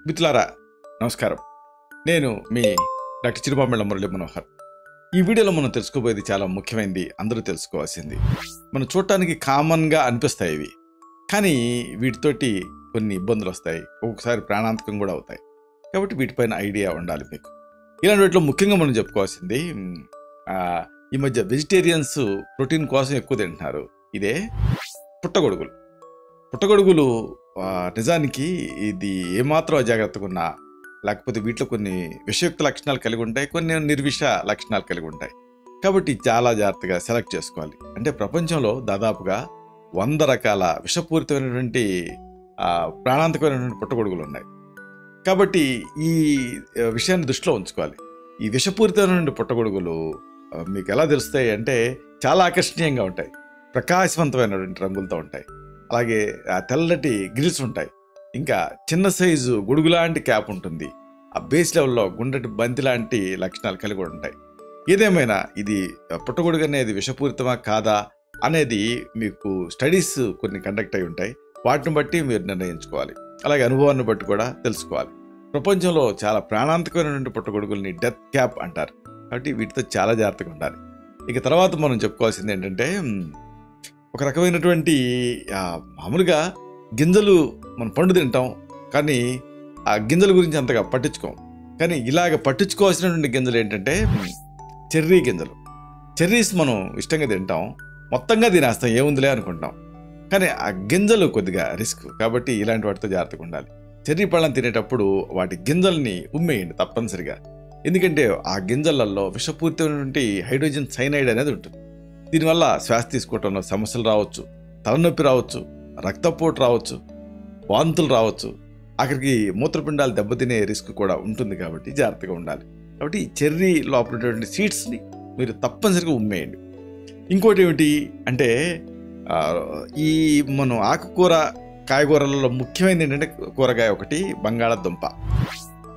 మిత్రులారా నమస్కారం. నేను మీ డాక్టర్ చిరుమామిళ్ళ మురళీ మనోహర్. ఈ వీడియోలో మనం తెలుసుకోబోయేది చాలా ముఖ్యమైనది, అందరూ తెలుసుకోవాల్సింది. మనం చూడటానికి కామన్గా అనిపిస్తాయి ఇవి, కానీ వీటితోటి కొన్ని ఇబ్బందులు వస్తాయి, ఒక్కొక్కసారి ప్రాణాంతకం కూడా అవుతాయి. కాబట్టి వీటిపైన ఐడియా ఉండాలి మీకు. ఇలాంటి వాటిలో ముఖ్యంగా మనం చెప్పుకోవాల్సింది, ఈ మధ్య వెజిటేరియన్స్ ప్రోటీన్ కోసం ఎక్కువ తింటున్నారు. ఇదే పుట్టగొడుగులు. పుట్టగొడుగులు నిజానికి ఇది ఏమాత్రం అజాగ్రత్తగా ఉన్నా, లేకపోతే వీటిలో కొన్ని విషయుక్త లక్షణాలు కలిగి ఉంటాయి, కొన్ని నిర్విష లక్షణాలు కలిగి ఉంటాయి. కాబట్టి చాలా జాగ్రత్తగా సెలెక్ట్ చేసుకోవాలి. అంటే ప్రపంచంలో దాదాపుగా 100 రకాల విషపూరితమైనటువంటి ప్రాణాంతకమైనటువంటి పుట్టగొడుగులు ఉన్నాయి. కాబట్టి ఈ విషయాన్ని దృష్టిలో ఉంచుకోవాలి. ఈ విషపూరితమైనటువంటి పుట్టగొడుగులు మీకు ఎలా తెలుస్తాయి అంటే, చాలా ఆకర్షణీయంగా ఉంటాయి, ప్రకాశవంతమైనటువంటి రంగులతో ఉంటాయి, అలాగే తెల్లటి గ్రిల్స్ ఉంటాయి, ఇంకా చిన్న సైజు గొడుగు లాంటి క్యాప్ ఉంటుంది, ఆ బేస్ లెవెల్లో గుండ్రటి బంతి లాంటి లక్షణాలు కలిగి ఉంటాయి. ఏదేమైనా ఇది పుట్టగొడుగు అనేది విషపూరితమా కాదా అనేది మీకు స్టడీస్ కొన్ని కండక్ట్ అయి ఉంటాయి, వాటిని బట్టి మీరు నిర్ణయించుకోవాలి. అలాగే అనుభవాన్ని బట్టి కూడా తెలుసుకోవాలి. ప్రపంచంలో చాలా ప్రాణాంతకమైనటువంటి పుట్టగొడుగుల్ని డెత్ క్యాప్ అంటారు. కాబట్టి వీటితో చాలా జాగ్రత్తగా ఉండాలి. ఇక తర్వాత మనం చెప్పుకోవాల్సింది ఏంటంటే, ఒక రకమైనటువంటి మామూలుగా గింజలు మనం పండు తింటాం, కానీ ఆ గింజల గురించి అంతగా పట్టించుకోం. కానీ ఇలాగ పట్టించుకోవాల్సినటువంటి గింజలు ఏంటంటే చెర్రీ గింజలు. చెర్రీస్ మనం ఇష్టంగా తింటాం, మొత్తంగా తినేస్తాం, ఏముందిలే అనుకుంటాం. కానీ ఆ గింజలు కొద్దిగా రిస్క్. కాబట్టి ఇలాంటి వాటితో జాగ్రత్తగా ఉండాలి. చెర్రీ పళ్ళని తినేటప్పుడు వాటి గింజల్ని ఉమ్మేయండి తప్పనిసరిగా. ఎందుకంటే ఆ గింజలలో విషపూరితమైనటువంటి హైడ్రోజన్ సైనైడ్ అనేది ఉంటుంది. దీనివల్ల శ్వాస తీసుకోవడంలో సమస్యలు రావచ్చు, తలనొప్పి రావచ్చు, రక్తపోటు రావచ్చు, వాంతులు రావచ్చు, ఆఖరికి మూత్రపిండాలు దెబ్బతినే రిస్క్ కూడా ఉంటుంది. కాబట్టి జాగ్రత్తగా ఉండాలి. కాబట్టి ఈ చెర్రీ లోపల ఉన్నటువంటి సీడ్స్ని మీరు తప్పనిసరిగా ఉమ్మేయండి. ఇంకోటి ఏమిటి అంటే, ఈ మనం ఆకుకూర కాయగూరలలో ముఖ్యమైనది ఏంటంటే కూరగాయ ఒకటి బంగాళాదుంప.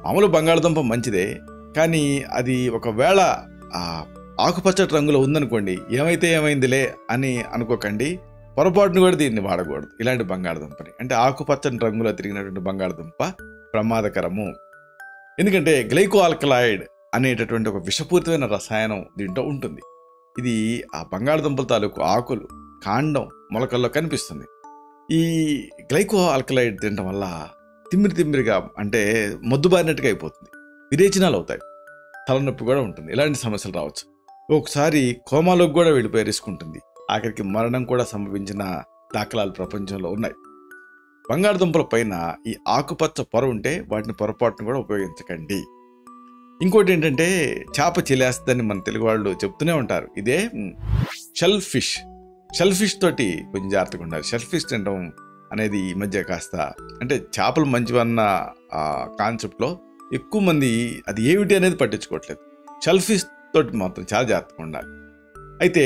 మామూలు బంగాళాదుంప మంచిదే, కానీ అది ఒకవేళ ఆకుపచ్చటి రంగులో ఉందనుకోండి, ఏమైతే ఏమైందిలే అని అనుకోకండి. పొరపాటును కూడా దీన్ని వాడకూడదు, ఇలాంటి బంగాళదుంపని. అంటే ఆకుపచ్చని రంగులో తిరిగినటువంటి బంగాళదుంప ప్రమాదకరము. ఎందుకంటే గ్లైకో ఆల్కలాయిడ్ అనేటటువంటి ఒక విషపూరితమైన రసాయనం దీంట్లో ఉంటుంది. ఇది ఆ బంగాళదుంపల తాలూకు ఆకులు, కాండం, మొలకల్లో కనిపిస్తుంది. ఈ గ్లైకో ఆల్కలాయిడ్ తినడం వల్ల తిమ్మిరిగా అంటే మొద్దుబారినట్టుగా అయిపోతుంది, విరేచనాలు అవుతాయి, తలనొప్పి కూడా ఉంటుంది, ఇలాంటి సమస్యలు రావచ్చు. ఒకసారి కోమాలోకి కూడా వెళ్ళిపోయే రిస్క్ ఉంటుంది, ఆఖరికి మరణం కూడా సంభవించిన దాఖలాలు ప్రపంచంలో ఉన్నాయి. బంగాళదుంపల పైన ఈ ఆకుపచ్చ పొర ఉంటే వాటిని పొరపాటును కూడా ఉపయోగించకండి. ఇంకోటి ఏంటంటే, చేప చిలేస్తుందని మన తెలుగు వాళ్ళు చెప్తూనే ఉంటారు. ఇదే షెల్ ఫిష్ తోటి కొంచెం జాగ్రత్తగా ఉండాలి. షెల్ ఫిష్ తినడం అనేది ఈ మధ్య కాస్త, అంటే చేపలు మంచివన్న కాన్సెప్ట్లో ఎక్కువ మంది అది ఏమిటి అనేది పట్టించుకోవట్లేదు. షెల్ ఫిష్ తోటి మాత్రం చాలా జాగ్రత్తగా ఉండాలి. అయితే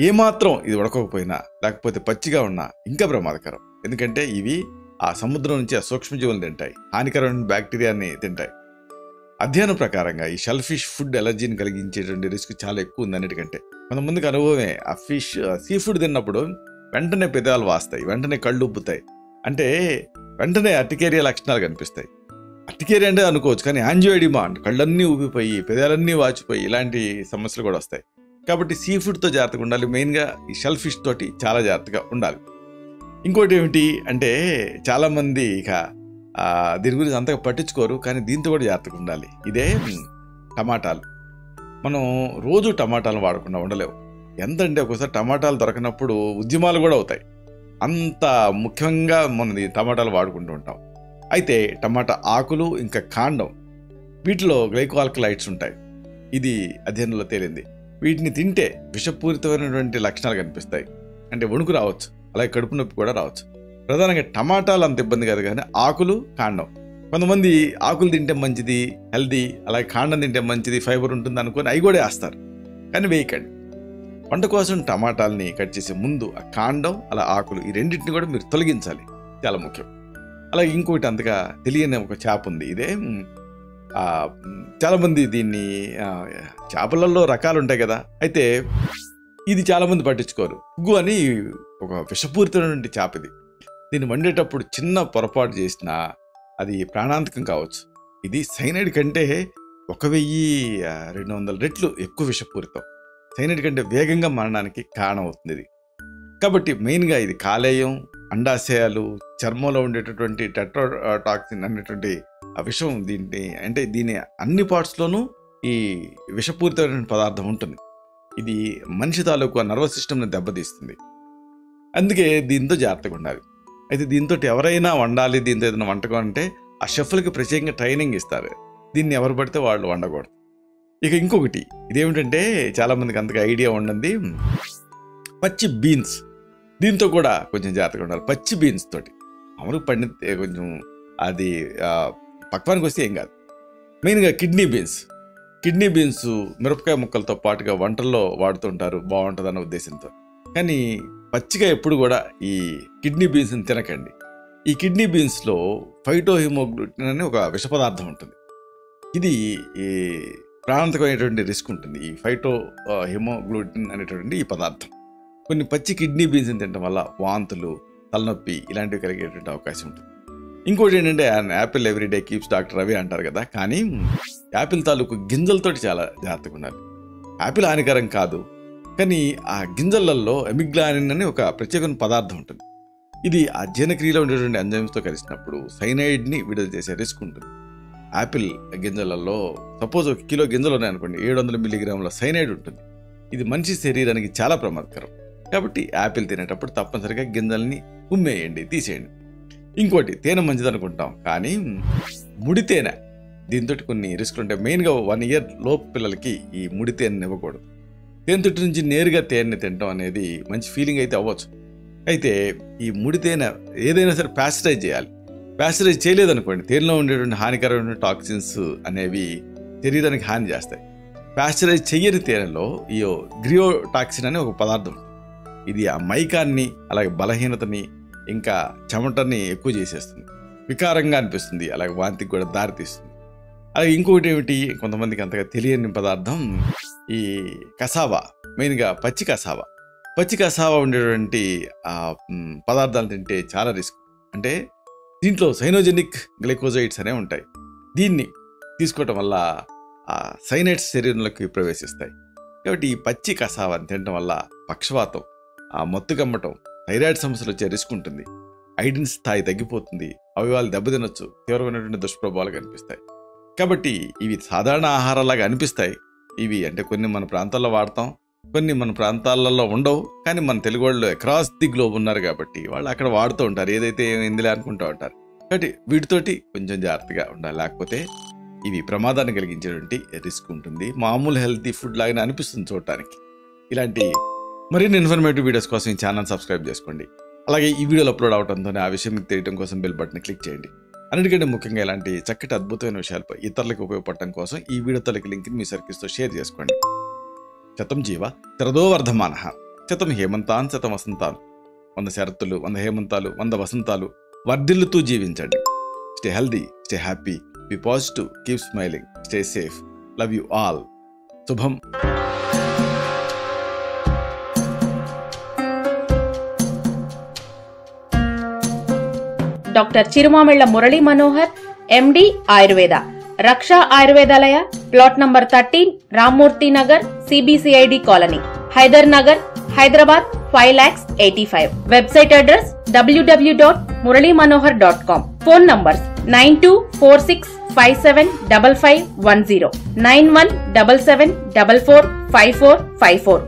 ఏమాత్రం ఇది ఉడకకపోయినా, లేకపోతే పచ్చిగా ఉన్నా ఇంకా ప్రమాదకరం. ఎందుకంటే ఇవి ఆ సముద్రం నుంచి ఆ సూక్ష్మజీవులు తింటాయి, హానికరమైన బ్యాక్టీరియాని తింటాయి. అధ్యయనం ప్రకారంగా ఈ షెల్ ఫిష్ ఫుడ్ ఎలర్జీని కలిగించేటువంటి రిస్క్ చాలా ఎక్కువ ఉంది అన్నిటికంటే. కొంతమందికి అనుభవమే, ఆ సీ ఫుడ్ తిన్నప్పుడు వెంటనే పెదాలు వాస్తాయి, వెంటనే కళ్ళు ఉబ్బుతాయి, అంటే వెంటనే అర్టికేరియా లక్షణాలు కనిపిస్తాయి. అర్టికేరియా అంటే అనుకోవచ్చు, కానీ యాంజియోఎడిమా అంటే కళ్ళన్నీ ఊపిపోయి, పెదాలన్నీ వాచిపోయి, ఇలాంటి సమస్యలు కూడా వస్తాయి. కాబట్టి సీ ఫుడ్తో జాగ్రత్తగా ఉండాలి. మెయిన్గా ఈ షెల్ ఫిష్ తోటి చాలా జాగ్రత్తగా ఉండాలి. ఇంకోటి ఏమిటి అంటే, చాలామంది ఇక దీని గురించి అంతగా పట్టించుకోరు, కానీ దీంతో కూడా జాగ్రత్తగా ఉండాలి. ఇదే టమాటాలు. మనం రోజు టమాటాలు వాడకుండా ఉండలేవు. ఎంతంటే ఒకసారి టమాటాలు దొరకనప్పుడు ఉద్యమాలు కూడా అవుతాయి. అంత ముఖ్యంగా మనం టమాటాలు వాడుకుంటూ ఉంటాం. అయితే టమాటా ఆకులు ఇంకా కాండం, వీటిలో గ్లైకో ఆల్కలాయిడ్స్ ఉంటాయి. ఇది అధ్యయనంలో తేలింది. వీటిని తింటే విషపూరితమైనటువంటి లక్షణాలు కనిపిస్తాయి, అంటే వణుకు రావచ్చు, అలాగే కడుపు నొప్పి కూడా రావచ్చు. ప్రధానంగా టమాటాలు అంత ఇబ్బంది కాదు, కానీ ఆకులు, కాండం. కొంతమంది ఆకులు తింటే మంచిది, హెల్దీ, అలాగే కాండం తింటే మంచిది, ఫైబర్ ఉంటుంది అనుకొని అవి కూడా వేస్తారు. కానీ వేయకండి. వంట కోసం టమాటాలని కట్ చేసే ముందు ఆ కాండం, అలా ఆకులు, ఈ రెండింటిని కూడా మీరు తొలగించాలి, చాలా ముఖ్యం. అలాగే ఇంకోటి అంతగా తెలియని ఒక చేప ఉంది. ఇదే చాలామంది దీన్ని, చేపలలో రకాలు ఉంటాయి కదా, అయితే ఇది చాలామంది పట్టించుకోరు. ఉగ్గు అని ఒక విషపూరితమైనటువంటి చేప ఇది. దీన్ని వండేటప్పుడు చిన్న పొరపాటు చేసినా అది ప్రాణాంతకం కావచ్చు. ఇది సైనైడ్ కంటే 1200 రెట్లు ఎక్కువ విషపూరితం. సైనైడ్ కంటే వేగంగా మరణానికి కారణం అవుతుంది ఇది. కాబట్టి మెయిన్గా ఇది కాలేయం, అండాశయాలు, చర్మంలో ఉండేటటువంటి టెట్రాటాక్సిన్ అనేటువంటి ఆ విషం దీని అన్ని పార్ట్స్లోనూ ఈ విషపూరితమైన పదార్థం ఉంటుంది. ఇది మనిషి తాలూకు నర్వస్ సిస్టమ్ని దెబ్బతీస్తుంది. అందుకే దీంతో జాగ్రత్తగా ఉండాలి. అయితే దీంతో ఎవరైనా వండాలి, దీంతో ఏదైనా వంటకం అంటే ఆ షెఫ్లకి ప్రత్యేకంగా ట్రైనింగ్ ఇస్తారు. దీన్ని ఎవరు పడితే వాళ్ళు వండకూడదు. ఇక ఇంకొకటి ఇదేమిటంటే చాలామందికి అంతగా ఐడియా ఉండదు, పచ్చి బీన్స్. దీంతో కూడా కొంచెం జాగ్రత్తగా ఉండాలి. పచ్చి బీన్స్ తోటి మామూలుగా పండితే కొంచెం అది పక్వానికి వస్తే ఏం కాదు. మెయిన్గా కిడ్నీ బీన్స్ మిరపకాయ ముక్కలతో పాటుగా వంటల్లో వాడుతుంటారు, బాగుంటుందన్న ఉద్దేశంతో. కానీ పచ్చిగా ఎప్పుడు కూడా ఈ కిడ్నీ బీన్స్ని తినకండి. ఈ కిడ్నీ బీన్స్లో ఫైటోహిమోగ్లూటిన్ అనే ఒక విష పదార్థం ఉంటుంది. ఇది ఈ ప్రాణాంతకమైనటువంటి రిస్క్ ఉంటుంది. ఈ ఫైటోహిమోగ్లూటిన్ అనేటువంటి ఈ పదార్థం కొన్ని పచ్చి కిడ్నీ బీన్స్ని తినడం వల్ల వాంతులు, తలనొప్పి ఇలాంటివి కలిగేటువంటి అవకాశం ఉంటుంది. ఇంకోటి ఏంటంటే Apple everyday keeps doctor Ravi అంటారు కదా, కానీ యాపిల్ తాలూకు గింజలతోటి చాలా జాగ్రత్తగా ఉండాలి. యాపిల్ హానికరం కాదు, కానీ ఆ గింజలలో ఎమిగ్లానిన్ అని ఒక ప్రత్యేకమైన పదార్థం ఉంటుంది. ఇది ఆ జీర్ణక్రియలో ఉండేటువంటి ఎంజైమ్స్తో కలిసినప్పుడు సైనైడ్ని విడుదల చేసే రిస్క్ ఉంటుంది. యాపిల్ గింజలలో సపోజ్ 1 కిలో గింజలు ఉన్నాయనుకోండి, 700 మిల్లీగ్రాముల సైనైడ్ ఉంటుంది. ఇది మనిషి శరీరానికి చాలా ప్రమాదకరం. కాబట్టి యాపిల్ తినేటప్పుడు తప్పనిసరిగా గింజల్ని ఉమ్మేయండి, తీసేయండి. ఇంకోటి తేనె మంచిది అనుకుంటాం, కానీ ముడి తేనె దీంతో కొన్ని రిస్కులు ఉంటాయి. మెయిన్గా 1 ఇయర్ లోపు పిల్లలకి ఈ ముడి తేనెని ఇవ్వకూడదు. తేనె తొట్టి నుంచి నేరుగా తేనెని తినడం అనేది మంచి ఫీలింగ్ అయితే అవ్వచ్చు. అయితే ఈ ముడి తేనె ఏదైనా సరే ప్యాస్చరైజ్ చేయాలి. ప్యాస్చరైజ్ చేయలేదనుకోండి, తేనెలో ఉండేటువంటి హానికరమైన టాక్సిన్స్ అనేవి శరీరానికి హాని చేస్తాయి. ప్యాస్చరైజ్ చెయ్యని తేనెలో ఈ గ్రియోటాక్సిన్ అనే ఒక పదార్థం ఉంటుంది. ఇది ఆ మైకాన్ని, అలాగే బలహీనతని, ఇంకా చెమటని ఎక్కువ చేసేస్తుంది, వికారంగా అనిపిస్తుంది, అలాగే వాంతికి కూడా దారితీస్తుంది. అలాగే ఇంకొకటి ఏమిటి, కొంతమందికి అంతగా తెలియని పదార్థం ఈ కసావా. మెయిన్గా పచ్చి కసావా ఉండేటువంటి పదార్థాలు తింటే చాలా రిస్క్. అంటే దీంట్లో సైనోజెనిక్ గ్లైకోజైడ్స్ అనేవి ఉంటాయి. దీన్ని తీసుకోవటం వల్ల ఆ సైనైడ్స్ శరీరంలోకి ప్రవేశిస్తాయి. కాబట్టి ఈ పచ్చి కసావాని తినడం వల్ల పక్షవాతం, మత్తు కమ్మటం, థైరాయిడ్ సమస్యలు వచ్చే రిస్క్ ఉంటుంది. ఐడిన్ స్థాయి తగ్గిపోతుంది, అవయవాలు దెబ్బతినొచ్చు, తీవ్రమైనటువంటి దుష్ప్రభావాలు కనిపిస్తాయి. కాబట్టి ఇవి సాధారణ ఆహారాలాగా అనిపిస్తాయి. ఇవి అంటే కొన్ని మన ప్రాంతాల్లో వాడతాం, కొన్ని మన ప్రాంతాలలో ఉండవు. కానీ మన తెలుగు వాళ్ళు అక్రాస్ ది గ్లోబ్ ఉన్నారు కాబట్టి వాళ్ళు అక్కడ వాడుతూ ఉంటారు, ఏదైతే ఏమైందిలే అనుకుంటూ ఉంటారు. కాబట్టి వీటితోటి కొంచెం జాగ్రత్తగా ఉండాలి, లేకపోతే ఇవి ప్రమాదాన్ని కలిగించేటువంటి రిస్క్ ఉంటుంది. మామూలు హెల్తీ ఫుడ్ లాగానే అనిపిస్తుంది చూడటానికి. ఇలాంటి మరిన్ని ఇన్ఫర్మేటివ్ వీడియోస్ కోసం ఈ ఛానల్ సబ్స్క్రైబ్ చేసుకోండి. అలాగే ఈ వీడియోలు అప్లోడ్ అవడంతోనే ఆ విషయం మీకు తెలియడం కోసం బెల్ బటన్ క్లిక్ చేయండి. అన్నిటికంటే ముఖ్యంగా ఇలాంటి చక్కటి అద్భుతమైన విషయాలపై ఇతరులకు ఉపయోగపడటం కోసం ఈ వీడియో తలకి లింక్ని మీ సర్కిల్స్తో షేర్ చేసుకోండి. శతం జీవ శరదో వర్ధమానః, శతం హేమంతాన్ శతం వసంతాలు. 100 శరత్తులు, 100 హేమంతాలు, 100 వసంతాలు వర్ధిల్లుతూ జీవించండి. Stay healthy, stay happy, be positive, keep smiling, stay safe. Love you all. శుభం. Doctor Chirumamilla Murali Manohar, MD Ayurveda, Raksha Ayurvedalaya, plot number 13, Rammurthy Nagar, CBCID colony, Hyder Nagar, Hyderabad 5,85,000. Website address www.muralymanohar.com. Phone numbers 9246575510, 9177445454.